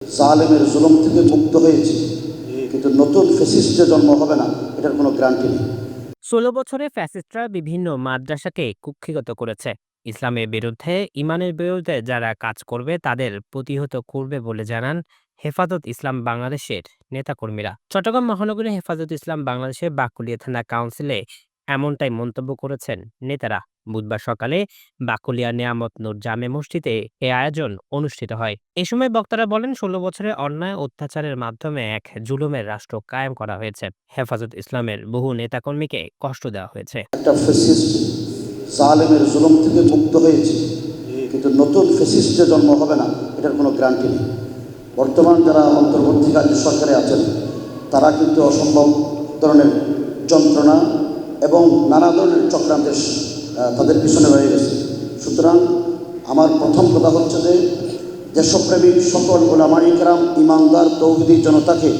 জালেমের জুলুম থেকে মুক্ত হয়েছি, কিন্তু নতুন ফ্যাসিস্টের জন্ম হবে না, এটার কোনো গ্যারান্টি নেই। ১৬ বছরে ফ্যাসিস্টরা বিভিন্ন মাদ্রাসাকে কুক্ষিগত করেছে। ইসলামের বিরুদ্ধে, ইমানের বিরুদ্ধে যারা কাজ করবে তাদের প্রতিহত করবে বলে জানান হেফাজত ইসলাম বাংলাদেশের নেতাকর্মীরা। চট্টগ্রাম মহানগরী হেফাজত ইসলাম বাংলাদেশের বাকুলিয়া থানা কাউন্সিলে এমনটাই মন্তব্য করেছেন নেতারা। বুধবার সকালে বাকুলিয়া নেয়ামত নূর জামে মসজিদে এ আয়োজন অনুষ্ঠিত হয়। এ সময় বক্তারা বলেন, ১৬ বছরের অন্যায় অত্যাচারের মাধ্যমে এক জুলুমের রাষ্ট্র কায়েম করা হয়েছে। হেফাজত ইসলামের বহু নেতাকর্মীকে কষ্ট দেওয়া হয়েছে। একটা ফ্যাসিস্ট জালেমের জুলুম থেকে মুক্ত হয়েছি, কিন্তু নতুন ফ্যাসিস্টের জন্ম হবে না, এটার কোনো গ্যারান্টি নেই। বর্তমান যারা অন্তর্বর্তীকালীন সরকারে আছেন তারা কিন্তু অসম্ভব ধরনের যন্ত্রণা এবং নানা ধরনের চক্রান্তের তাদের পিছনে রয়ে গেছে। সুতরাং আমার প্রথম কথা হচ্ছে যে দেশপ্রেমিক সকল ওলামা ইকরাম, ইমানদার তৌহিদি জনতাকে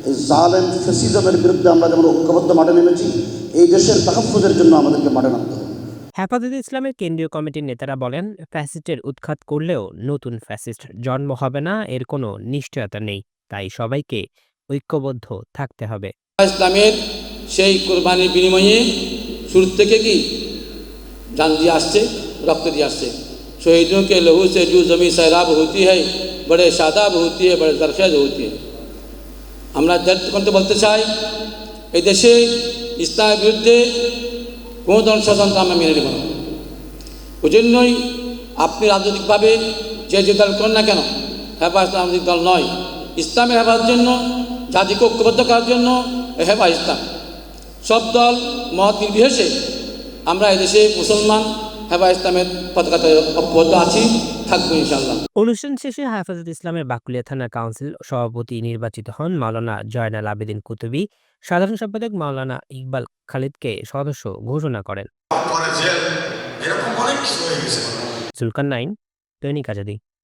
এই জালেম ফ্যাসিজমের বিরুদ্ধে আমরা যেমন ঐক্যবদ্ধ মাঠে নেমেছি, এই দেশের তাহফুজের জন্য আমাদেরকে মাঠে নামতে হবে। হেফাজত ইসলামের কেন্দ্রীয় কমিটির নেতারা বলেন, ফ্যাসিস্টের উৎখাত করলেও নতুন ফ্যাসিস্ট জন্ম হবে না, এর কোনো নিশ্চয়তা নেই। তাই সবাইকে ঐক্যবদ্ধ থাকতে হবে। ইসলামের সেই কোরবানির বিনিময়ে শুরু থেকে কি जान दिया আসছে, रक्त दिया আসছে। शहीदों के लहू से जो ज़मीं सैराब होती है, बड़े शादाब होती है, बड़े जरखेज होती है। আমরা করতে বলতে চাই, এই দেশে ইসলামের বিরুদ্ধে কোনো ধরনের ষড়যন্ত্র আমরা মেনে নেব না। ওই জন্যই আপনি রাজনৈতিকভাবে যে দল করেন না কেন, হেফাজত রাজনৈতিক দল নয়। ইসলামের হেফাজতের জন্য, জাতিকে ঐক্যবদ্ধ করার জন্য হেফাজত ইসলাম। সব দল মত নির্বিশেষে আমরা এদেশে মুসলমান হেফাজত ইসলামের পতাকাতে ঐক্যবদ্ধ আছি, থাকবো ইনশাআল্লাহ। অনুষ্ঠান শেষে হেফাজত ইসলামের বাকুলিয়া থানা কাউন্সিল সভাপতি নির্বাচিত হন মাওলানা জয়নাল আবেদিন কুতুবী। সাধারণ সম্পাদক মাওলানা ইকবাল খালিদকে সদস্য ঘোষণা করেন। জুলকারনাইন, দৈনিক আজাদী।